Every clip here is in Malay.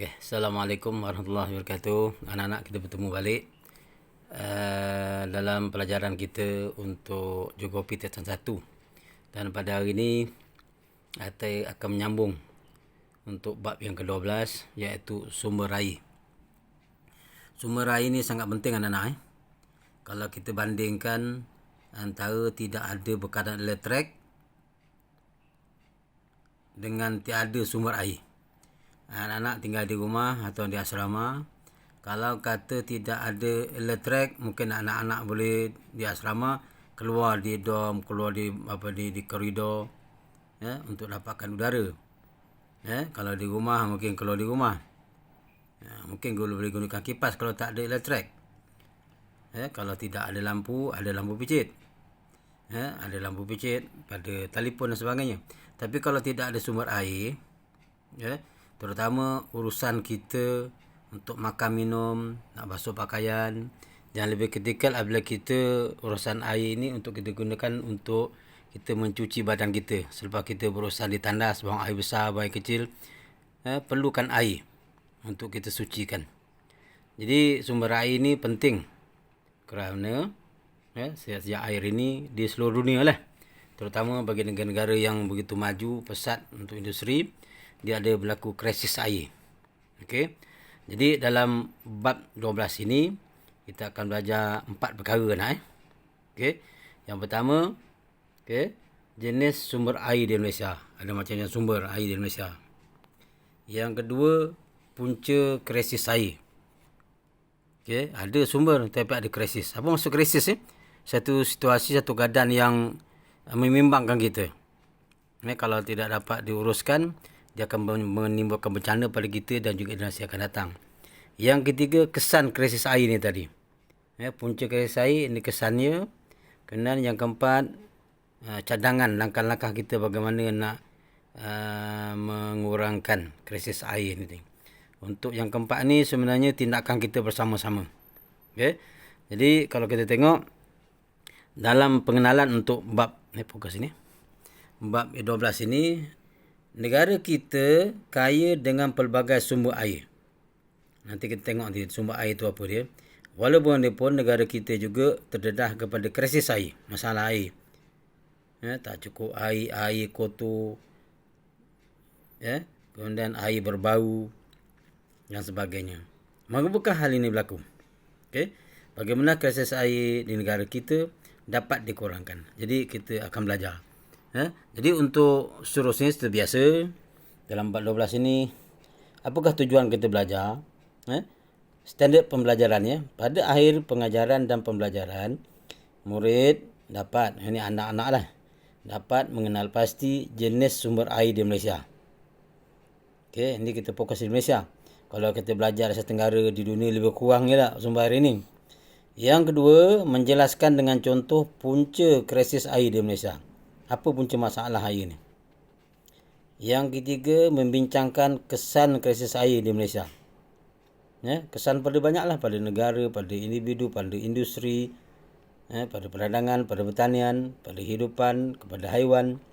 Okay. Assalamualaikum warahmatullahi wabarakatuh. Anak-anak, kita bertemu balik dalam pelajaran kita untuk Geografi Tingkatan 1. Dan pada hari ini kita akan menyambung untuk bab yang ke-12, iaitu sumber air. Sumber air ini sangat penting anak-anak. Kalau kita bandingkan antara tidak ada bekadan elektrik dengan tiada sumber air. Anak-anak tinggal di rumah atau di asrama, kalau kata tidak ada elektrik, mungkin anak-anak boleh di asrama keluar di dorm, keluar di koridor, ya, untuk dapatkan udara. Ya, kalau di rumah mungkin keluar di rumah. Ya, mungkin boleh gunakan kipas kalau tak ada elektrik. Ya, kalau tidak ada lampu picit. Ya, ada lampu picit pada telefon dan sebagainya. Tapi kalau tidak ada sumber air, ya, terutama urusan kita untuk makan minum, nak basuh pakaian, yang lebih kritikal apabila kita urusan air ini untuk kita gunakan untuk kita mencuci badan kita. Selepas kita berurusan di tandas, buang air besar, buang air kecil, perlukan air untuk kita sucikan. Jadi sumber air ini penting kerana setiap air ini di seluruh dunia lah. Terutama bagi negara-negara yang begitu maju, pesat untuk industri, dia ada berlaku krisis air. Okey. Jadi dalam bab 12 ini kita akan belajar 4 perkara nak. Okey. Yang pertama, jenis sumber air di Malaysia. Ada macam-macam sumber air di Malaysia. Yang kedua, punca krisis air. Okey, ada sumber tapi ada krisis. Apa maksud krisis? Satu situasi, satu keadaan yang membimbangkan kita. Kalau tidak dapat diuruskan, dia akan menimbulkan bencana pada kita dan juga generasi akan datang. Yang ketiga, kesan krisis air ni tadi. Punca krisis air ini kesannya. Kemudian yang keempat, cadangan langkah-langkah kita bagaimana nak mengurangkan krisis air ni. Untuk yang keempat ni sebenarnya tindakan kita bersama-sama. Okay? Jadi kalau kita tengok dalam pengenalan untuk bab fokus ini, bab 12 ini, negara kita kaya dengan pelbagai sumber air. Nanti kita tengok nanti sumber air itu apa dia. Walaupun negara kita juga terdedah kepada krisis air, masalah air. Tak cukup air, air kotor, kemudian air berbau dan sebagainya. Mengapa hal ini berlaku? Okay? Bagaimana krisis air di negara kita dapat dikurangkan. Jadi kita akan belajar. Jadi untuk seterusnya seperti biasa dalam bab 12 ini, apakah tujuan kita belajar? Standard pembelajarannya, pada akhir pengajaran dan pembelajaran, murid dapat, ini anak-anak lah, dapat mengenal pasti jenis sumber air di Malaysia. Okey, ini kita fokus di Malaysia. Kalau kita belajar Asia Tenggara, di dunia lebih kurang je lah sumber air ini. Yang kedua, menjelaskan dengan contoh punca krisis air di Malaysia. Apa punca masalah air ni? Yang ketiga, membincangkan kesan krisis air di Malaysia. Kesan pada banyaklah, pada negara, pada individu, pada industri, pada perdagangan, pada pertanian, pada kehidupan, kepada haiwan.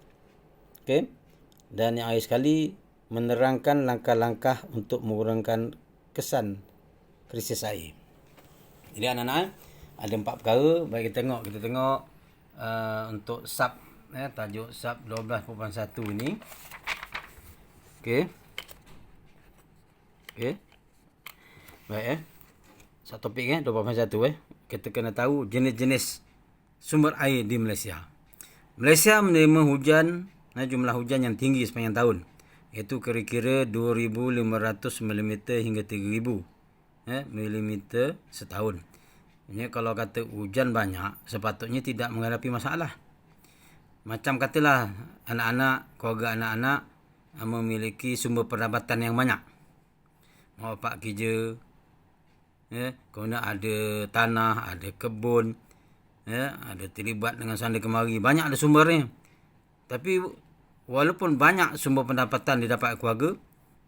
Okey. Dan yang akhir sekali, menerangkan langkah-langkah untuk mengurangkan kesan krisis air. Jadi anak-anak, ada 4 perkara. Baik kita tengok untuk sub, tajuk sub 12.1 ini. Okey. Baik satu topik 12.1 kita kena tahu jenis-jenis sumber air di Malaysia. Malaysia menerima hujan, jumlah hujan yang tinggi sepanjang tahun, iaitu kira-kira 2,500 mm hingga 3,000 mm setahun. Ini kalau kata hujan banyak, sepatutnya tidak menghadapi masalah. Macam katalah keluarga anak-anak memiliki sumber pendapatan yang banyak. Bapak kerja, kemudian ada tanah, ada kebun, ada terlibat dengan sana kemari, banyak ada sumbernya. Tapi walaupun banyak sumber pendapatan didapat keluarga,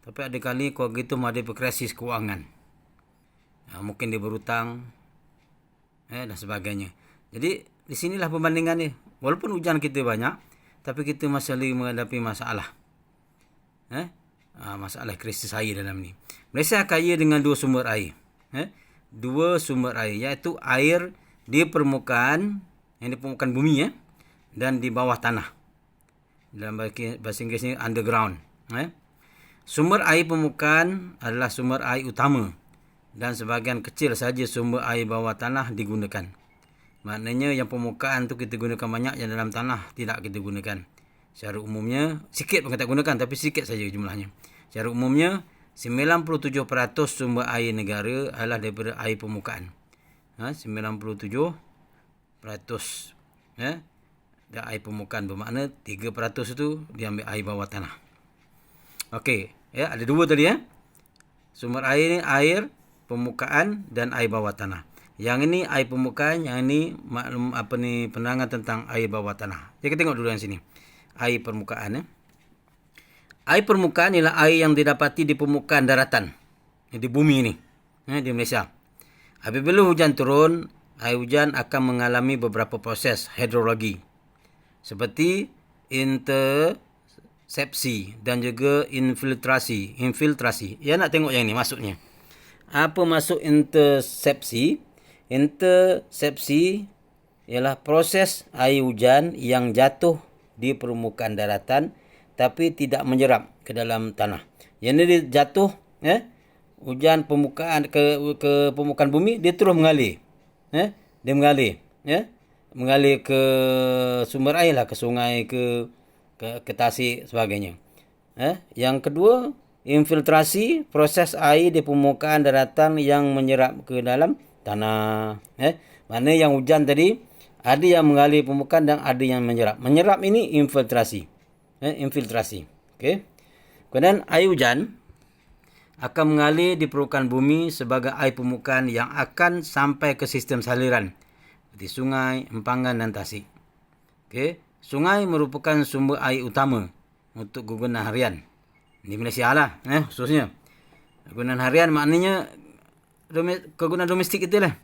tapi ada kali keluarga itu menghadapi krisis kewangan. Mungkin dia berhutang, dan sebagainya. Jadi di sinilah perbandingan dia. Walaupun hujan kita banyak, tapi kita masih lagi menghadapi masalah. masalah krisis air dalam ni. Malaysia kaya dengan dua sumber air. Dua sumber air, iaitu air di permukaan, yang di permukaan bumi dan di bawah tanah. Dalam bahasa Inggerisnya underground. Sumber air permukaan adalah sumber air utama dan sebahagian kecil saja sumber air bawah tanah digunakan. Maknanya yang permukaan tu kita gunakan banyak, yang dalam tanah tidak kita gunakan. Secara umumnya, sikit pun kita gunakan, tapi sikit saja jumlahnya. Secara umumnya, 97% sumber air negara adalah daripada air permukaan. 97% dan air permukaan bermakna 3% itu diambil air bawah tanah. Okey, ada dua tadi Sumber air ni air permukaan dan air bawah tanah. Yang ini air permukaan, yang ini penerangan tentang air bawah tanah. Jadi kita tengok dulu yang sini. Air permukaan Air permukaan ialah air yang didapati di permukaan daratan, di bumi ni, di Malaysia. Apabila hujan turun, air hujan akan mengalami beberapa proses hidrologi seperti intersepsi dan juga infiltrasi. Ya, nak tengok yang ni maksudnya. Apa maksud intersepsi? Intersepsi ialah proses air hujan yang jatuh di permukaan daratan tapi tidak menyerap ke dalam tanah. Yang ni dia jatuh, hujan permukaan ke permukaan bumi, dia terus mengalir. Dia mengalir, mengalir ke sumber air lah, ke sungai, ke tasik sebagainya. Yang kedua, infiltrasi, proses air di permukaan daratan yang menyerap ke dalam tanah. Mana yang hujan tadi ada yang mengalir permukaan dan ada yang menyerap. Menyerap ini infiltrasi. Infiltrasi. Okey. Kemudian air hujan akan mengalir di permukaan bumi sebagai air permukaan yang akan sampai ke sistem saliran seperti sungai, empangan dan tasik. Okey. Sungai merupakan sumber air utama untuk kegunaan harian di Malaysia lah, khususnya. Kegunaan harian maknanya kegunaan domestik kita lah.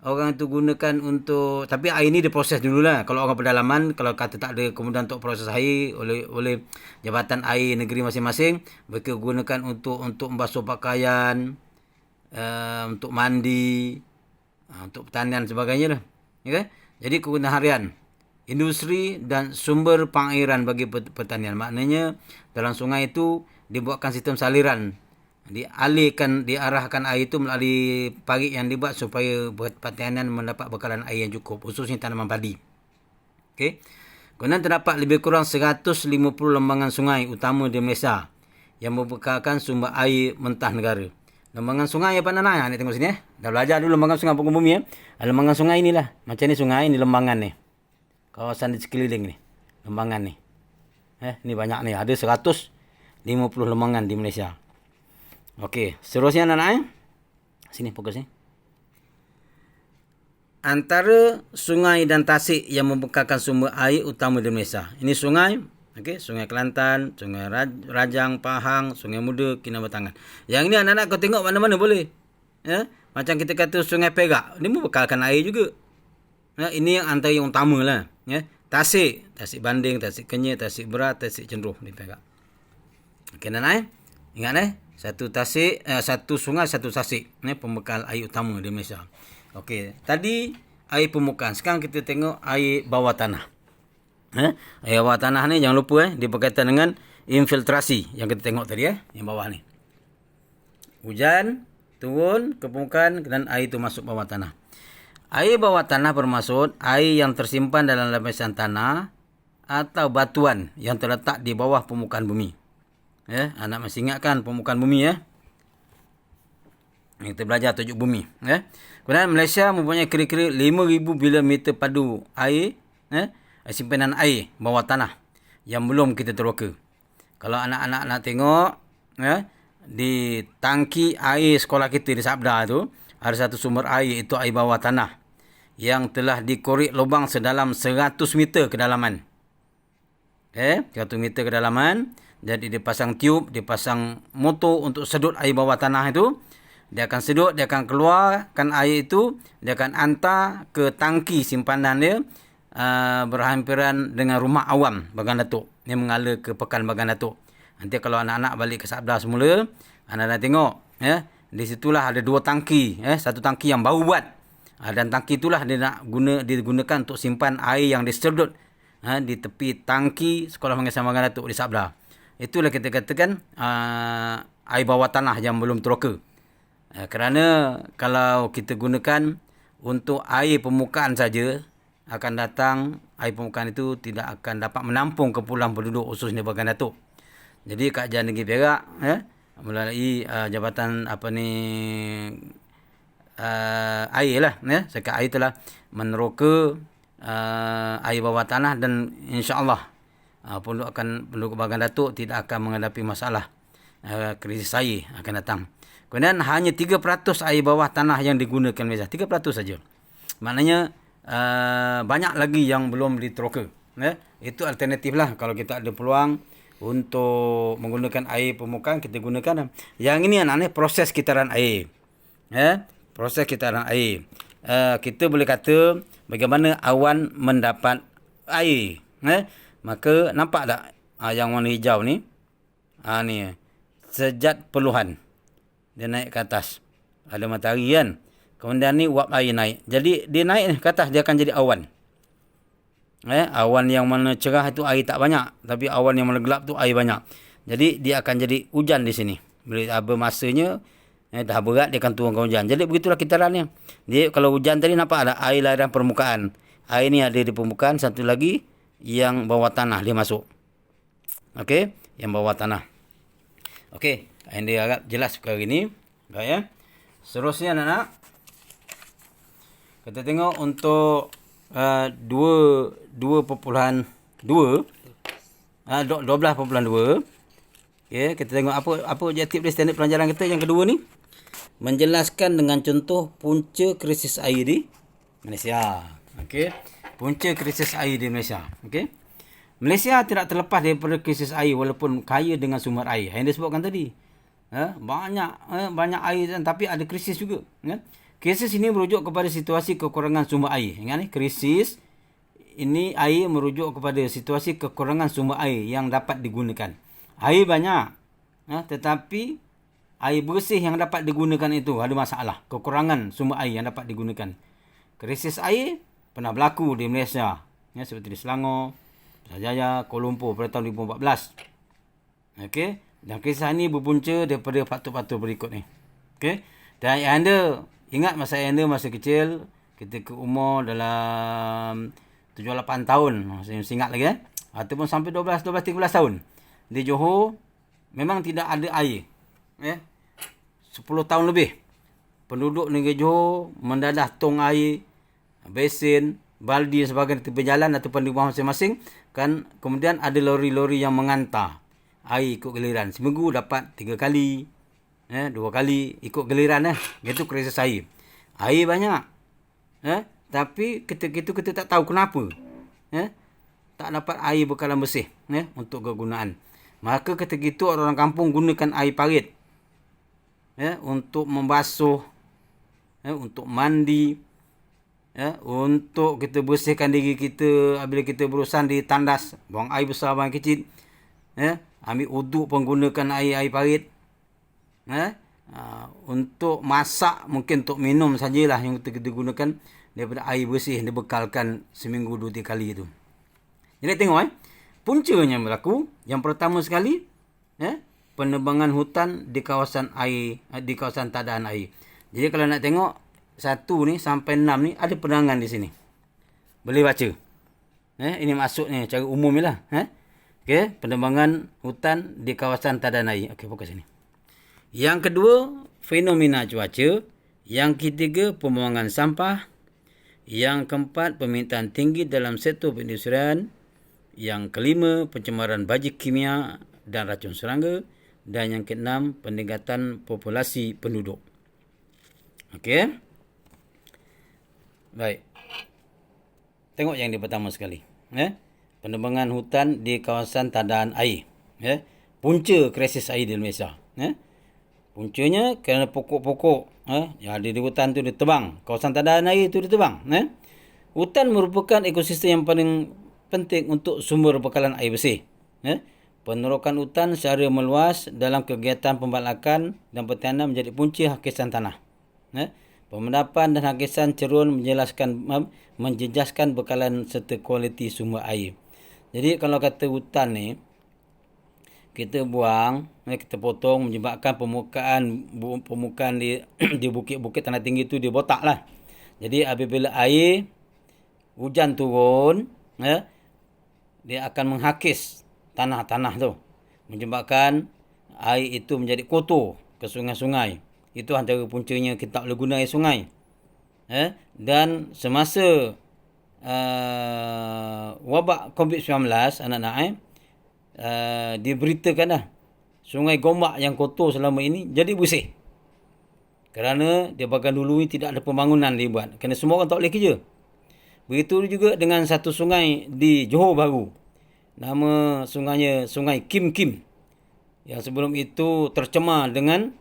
Orang tu gunakan untuk, tapi air ni diproses dululah. Kalau orang pedalaman, kalau kata tak ada kemudahan untuk proses air oleh jabatan air negeri masing-masing, mereka gunakan untuk membasuh pakaian, untuk mandi, untuk pertanian sebagainya lah. Okay? Jadi kegunaan harian, industri dan sumber pengairan bagi pertanian. Maknanya dalam sungai itu dibuatkan sistem saliran, diarahkan air itu melalui parit yang dibuat supaya pertanian mendapat bekalan air yang cukup, khususnya tanaman padi. Okey. Kemudian terdapat lebih kurang 150 lembangan sungai utama di Malaysia yang membekalkan sumber air mentah negara. Lembangan sungai apa nak tengok sini Dah belajar dulu lembangan sungai permukaan bumi Lembangan sungai inilah. Macam ni sungai ni, lembangan ni. Kawasan di sekeliling ni, lembangan ni. Ni banyak ni, ada 150 lembangan di Malaysia. Okey, seterusnya anak-anak sini fokus ni. Antara sungai dan tasik yang membekalkan sumber air utama di Malaysia. Ini sungai, Sungai Kelantan, Sungai Rajang, Pahang, Sungai Muda, Kinabatangan. Yang ni anak-anak kau tengok mana-mana boleh. Macam kita kata Sungai Perak, dia membekalkan air juga. Ini yang antara yang utama lah. Tasik Banding, Tasik Kenyir, Tasik Berat, Tasik Cenderuh di Perak. Okey, anak-anak ingat satu sungai, satu tasik. Pembekal air utama di Malaysia. Okey, tadi air permukaan. Sekarang kita tengok air bawah tanah. Air bawah tanah ni jangan lupa dia berkaitan dengan infiltrasi yang kita tengok tadi yang bawah ni. Hujan turun ke permukaan dan air itu masuk bawah tanah. Air bawah tanah bermaksud air yang tersimpan dalam lapisan tanah atau batuan yang terletak di bawah permukaan bumi. Anak masih ingatkan permukaan bumi kita belajar tajuk bumi. Kemudian Malaysia mempunyai kira-kira 5,000 bilion meter padu air, simpanan air bawah tanah yang belum kita teroka. Kalau anak-anak nak tengok di tangki air sekolah kita di Sabda tu ada satu sumber air, itu air bawah tanah yang telah dikorek lubang sedalam 100 meter kedalaman. 100 meter kedalaman. Jadi dia pasang tiub, dia pasang motor untuk sedut air bawah tanah itu. Dia akan sedut, dia akan keluarkan air itu, dia akan hantar ke tangki simpanan dia berhampiran dengan rumah awam Bagan Datuk. Dia mengalir ke Pekan Bagan Datuk. Nanti kalau anak-anak balik ke Sabda semula, anak-anak tengok, ya, di situlah ada 2 tangki, satu tangki yang baru buat. Dan tangki itulah digunakan untuk simpan air yang disedot di tepi tangki Sekolah Mengesah Magan Datuk di Sabda. Itulah kita katakan air bawah tanah yang belum teroka. Kerana kalau kita gunakan untuk air permukaan saja, akan datang air permukaan itu tidak akan dapat menampung kumpulan penduduk khususnya Bagan Datuk. Jadi Kerajaan Negeri Perak melalui Jabatan air lah, sekat air telah meneroka air bawah tanah, dan insya-Allah penduduk Bagan Datuk tidak akan menghadapi masalah krisis air akan datang. Kemudian hanya 3% air bawah tanah yang digunakan Malaysia. 3% saja. Maknanya banyak lagi yang belum diteroka. Itu alternatif lah. Kalau kita ada peluang untuk menggunakan air permukaan, kita gunakan. Yang ini anak-anak proses kitaran air. Proses kitaran air. Kita boleh kata bagaimana awan mendapat air. Maka nampak tak yang warna hijau ni? Ni sejat peluhan. Dia naik ke atas. Ada matahari kan? Kemudian ni uap air naik. Jadi dia naik ke atas, dia akan jadi awan. Awan yang mana cerah itu air tak banyak. Tapi awan yang mana gelap tu air banyak. Jadi dia akan jadi hujan di sini. Bila masanya dah berat, dia akan turunkan hujan. Jadi begitulah kitarannya. Dia kalau hujan tadi nampak ada air layaran permukaan. Air ni ada di permukaan. Satu lagi yang bawah tanah dia masuk. Okey, yang bawah tanah. Okey, ini agak jelas perkara ini. Baik ya. Seterusnya anak-anak, kita tengok untuk 12.2. Okey, kita tengok apa objektif dia standard pelajaran kita yang kedua ni. Menjelaskan dengan contoh punca krisis air di Malaysia. Okey, punca krisis air di Malaysia. Okey. Malaysia tidak terlepas daripada krisis air walaupun kaya dengan sumber air. Yang disebutkan tadi. Banyak air tapi ada krisis juga. Krisis ini merujuk kepada situasi kekurangan sumber air. Ingat ni, krisis ini air merujuk kepada situasi kekurangan sumber air yang dapat digunakan. Air banyak. Tetapi air bersih yang dapat digunakan itu ada masalah. Kekurangan sumber air yang dapat digunakan. Krisis air pernah berlaku di Malaysia. Seperti di Selangor, Putrajaya, Kuala Lumpur pada tahun 2014. Okey, dan kisah ini berpunca daripada faktor-faktor berikut ni. Okey, dan anda ingat masa anda masih kecil, ketika umur dalam 7-8 tahun, saya ingat lagi ataupun sampai 12-13 tahun. Di Johor memang tidak ada air. 10 tahun lebih. Penduduk negeri Johor mendadah tong air, besin, baldi dan sebagainya di tepi jalan ataupun di rumah masing-masing. Kan kemudian ada lori-lori yang mengantar air ikut giliran. Seminggu dapat 3 kali, 2 kali ikut giliran. Itu krisis air. Air banyak. Tapi ketika itu kita tak tahu kenapa. Tak dapat air bekalan bersih untuk kegunaan. Maka ketika itu orang kampung gunakan air parit. Untuk membasuh, untuk mandi, untuk kita bersihkan diri kita bila kita berurusan di tandas, buang air besar, buang kecil, ambil uduk pun gunakan air parit, untuk masak mungkin untuk minum sajalah yang kita gunakan daripada air bersih yang dibekalkan seminggu 2-3 kali itu. Jadi tengok puncanya berlaku yang pertama sekali, penebangan hutan di kawasan air, di kawasan tadaan air. Jadi kalau nak tengok 1 ni sampai 6 ni ada penerangan di sini. Boleh baca. Ini maksudnya cara umum lah. Okey, penebangan hutan di kawasan tadaan air. Okey, fokus sini. Yang kedua, fenomena cuaca. Yang ketiga, pembuangan sampah. Yang keempat, permintaan tinggi dalam sektor perindustrian. Yang kelima, pencemaran baji kimia dan racun serangga. Dan yang keenam, peningkatan populasi penduduk. Okey. Baik. Tengok yang di pertama sekali. Penebangan hutan di kawasan tadaan air. Punca krisis air di Malaysia. Puncanya kerana pokok-pokok yang ada di hutan tu ditebang. Kawasan tadaan air tu ditebang. Hutan merupakan ekosistem yang paling penting untuk sumber bekalan air bersih. Penerokan hutan secara meluas dalam kegiatan pembalakan dan pertanian menjadi punca hakisan tanah. Pemendapan dan hakisan cerun menjejaskan bekalan serta kualiti sumber air. Jadi kalau kata hutan ni, kita buang, kita potong menyebabkan permukaan di bukit-bukit tanah tinggi tu dia botak lah. Jadi apabila air hujan turun, dia akan menghakis tanah-tanah tu, menyebabkan air itu menjadi kotor ke sungai-sungai. Itu antara puncanya kita tak boleh guna air sungai. Dan semasa wabak COVID-19, anak-anak, diberitakan dah Sungai Gombak yang kotor selama ini jadi bersih. Kerana dia bagian dulu ni tidak ada pembangunan dibuat. Kerana semua orang tak boleh kerja. Begitu juga dengan satu sungai di Johor Bahru. Nama sungainya Sungai Kim Kim. Yang sebelum itu tercemar dengan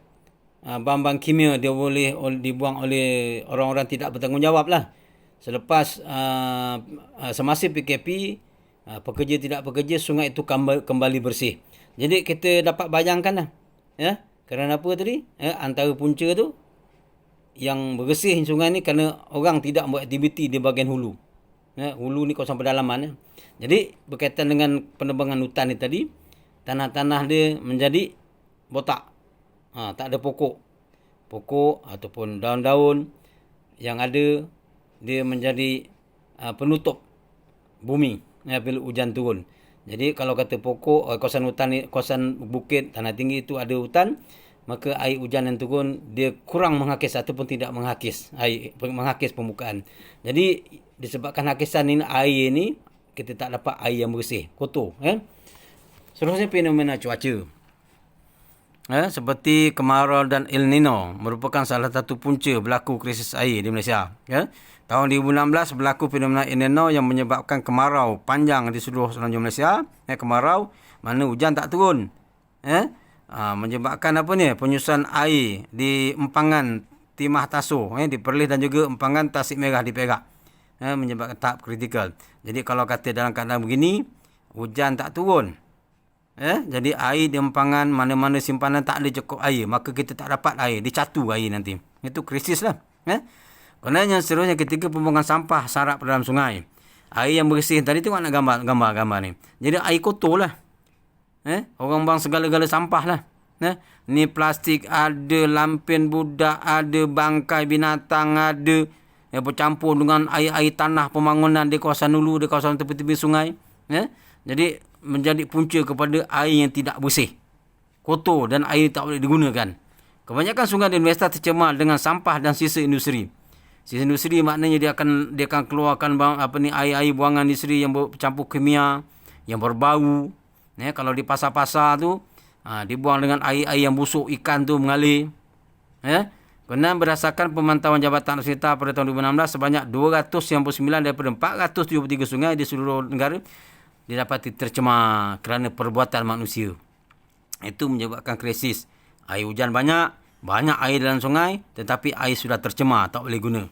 bahan-bahan kimia, dia boleh dibuang oleh orang-orang tidak bertanggungjawab lah. Selepas semasa PKP, pekerja tidak bekerja, sungai itu kembali bersih. Jadi kita dapat bayangkan lah. Kerana apa tadi? Antara punca tu, yang bersih sungai ni kerana orang tidak buat aktiviti di bahagian hulu. Hulu ni kawasan pedalaman. Jadi berkaitan dengan penebangan hutan ni tadi, tanah-tanah dia menjadi botak. Tak ada pokok ataupun daun-daun yang ada, dia menjadi penutup bumi bila hujan turun. Jadi kalau kata pokok, kawasan hutan ni, kawasan bukit, tanah tinggi itu ada hutan, maka air hujan yang turun dia kurang menghakis ataupun tidak menghakis permukaan. Jadi disebabkan hakisan ini, air ni kita tak dapat air yang bersih, kotor. Seterusnya fenomena cuaca. Seperti kemarau dan El Nino merupakan salah satu punca berlaku krisis air di Malaysia. Tahun 2016 berlaku fenomena El Nino yang menyebabkan kemarau panjang di seluruh semenanjung Malaysia. Kemarau mana hujan tak turun. Menyebabkan penyusuan air di empangan Timah Taso di Perlis dan juga empangan Tasik Merah di Perak. Menyebabkan tahap kritikal. Jadi kalau kata dalam keadaan begini, hujan tak turun. Jadi air di empangan, mana-mana simpanan tak ada cukup air, maka kita tak dapat air, dicatu air nanti. Itu krisis lah. Kemudian yang seterusnya, ketika pembuangan sampah sarap dalam sungai. Air yang bersih tadi tengok nak gambar ni. Jadi air kotor lah. Orang buang segala-gala sampah lah. Ni plastik ada, lampion budak ada, bangkai binatang ada, bercampur dengan air-air tanah pembangunan di kawasan hulu, di kawasan tepi-tepi sungai. Jadi menjadi punca kepada air yang tidak bersih, kotor, dan air tak boleh digunakan. Kebanyakan sungai di Malaysia tercemar dengan sampah dan sisa industri. Sisa industri maknanya dia akan keluarkan air-air buangan industri yang bercampur kimia, yang berbau. Kalau di pasar-pasar tu dibuang dengan air-air yang busuk, ikan tu mengalir. Kerana berdasarkan pemantauan Jabatan Sekitar pada tahun 2016, sebanyak 299 daripada 473 sungai di seluruh negara didapati tercemar kerana perbuatan manusia. Itu menyebabkan krisis. Air hujan banyak air dalam sungai, tetapi air sudah tercemar, tak boleh guna.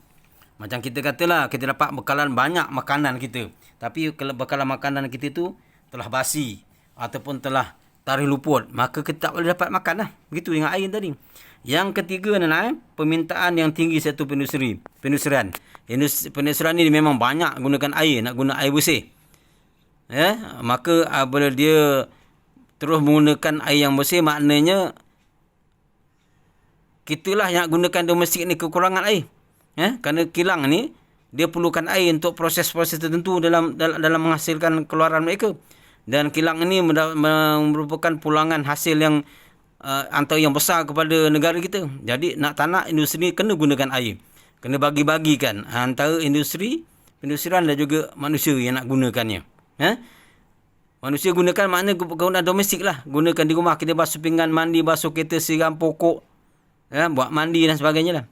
Macam kita katalah, kita dapat bekalan banyak makanan kita, tapi kalau bekalan makanan kita tu telah basi ataupun telah tarikh luput, maka kita tak boleh dapat makan lah. Begitu dengan air tadi. Yang ketiga adalah permintaan yang tinggi satu perindustrian. Perindustrian ni memang banyak gunakan air, nak guna air bersih. Maka apabila dia terus menggunakan air yang bersih, maknanya kitalah yang gunakan domestik ni kekurangan air. Kerana kilang ni dia perlukan air untuk proses-proses tertentu dalam menghasilkan keluaran mereka. Dan kilang ini merupakan pulangan hasil yang antara yang besar kepada negara kita. Jadi nak industri kena gunakan air. Kena bagi-bagikan antara perindustrian dan juga manusia yang nak gunakannya. Manusia gunakan makna kegunaan domestik lah. Gunakan di rumah, kita basuh pinggan, mandi, basuh kereta, siram pokok, buat mandi dan sebagainya lah.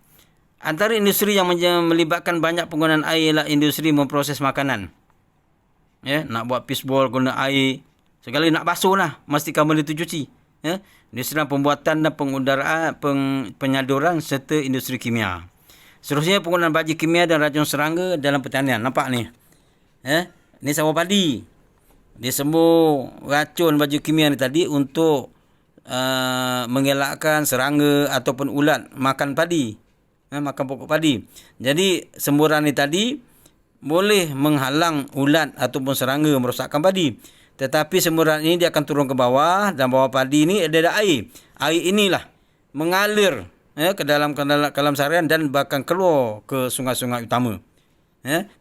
Antara industri yang melibatkan banyak penggunaan air ialah industri memproses makanan. Nak buat fishball guna air. Segala nak basuh lah, pastikan benda tu cuci. Industri pembuatan dan pengudaraan, penyaduran serta industri kimia. Seterusnya penggunaan baji kimia dan racun serangga dalam pertanian. Nampak ni? Ni sawah padi. Dia sembuh racun baju kimia ni tadi untuk mengelakkan serangga ataupun ulat makan padi. Makan pokok padi. Jadi semburan ni tadi boleh menghalang ulat ataupun serangga merosakkan padi. Tetapi semburan ini dia akan turun ke bawah, dan bawah padi ni ada air. Air inilah mengalir ke dalam sarian dan bahkan keluar ke sungai-sungai utama.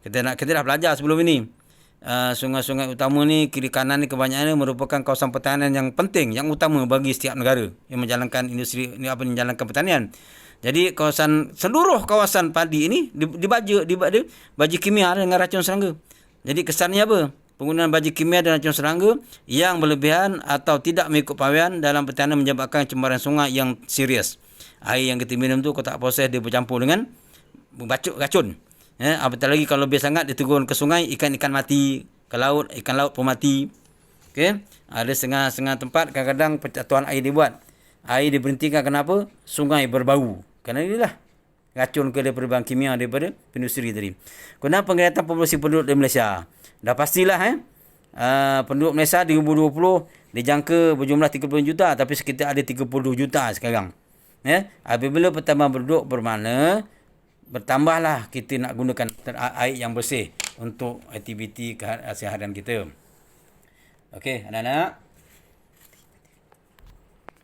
Kita dah belajar sebelum ini. Sungai-sungai utama ni, kiri kanan ni kebanyakannya merupakan kawasan pertanian yang penting, yang utama bagi setiap negara yang menjalankan industri ni, menjalankan pertanian. Jadi seluruh kawasan padi ini baji kimia dengan racun serangga. Jadi kesannya apa? Penggunaan baji kimia dan racun serangga yang berlebihan atau tidak mengikut pawian dalam pertanian menyebabkan cemaran sungai yang serius. Air yang kita minum tu, kalau tak proses, dia bercampur dengan racun. Apatah lagi kalau lebih sangat, dia turun ke sungai, ikan-ikan mati, ke laut, ikan laut pun mati. Okey, ada setengah tempat kadang-kadang pencatuan air dibuat. Air diberhentikan, kenapa? Sungai berbau. Kerana inilah racun ke daripada bahan kimia daripada industri tadi. Kemudian penglihatan populasi penduduk di Malaysia. Dah pastilah penduduk Malaysia 2020 dijangka berjumlah 30 juta, tapi sekitar ada 32 juta sekarang. Apabila pertambahan penduduk bermakna bertambahlah kita nak gunakan air yang bersih untuk aktiviti kesihatan kita. Okey, anak-anak.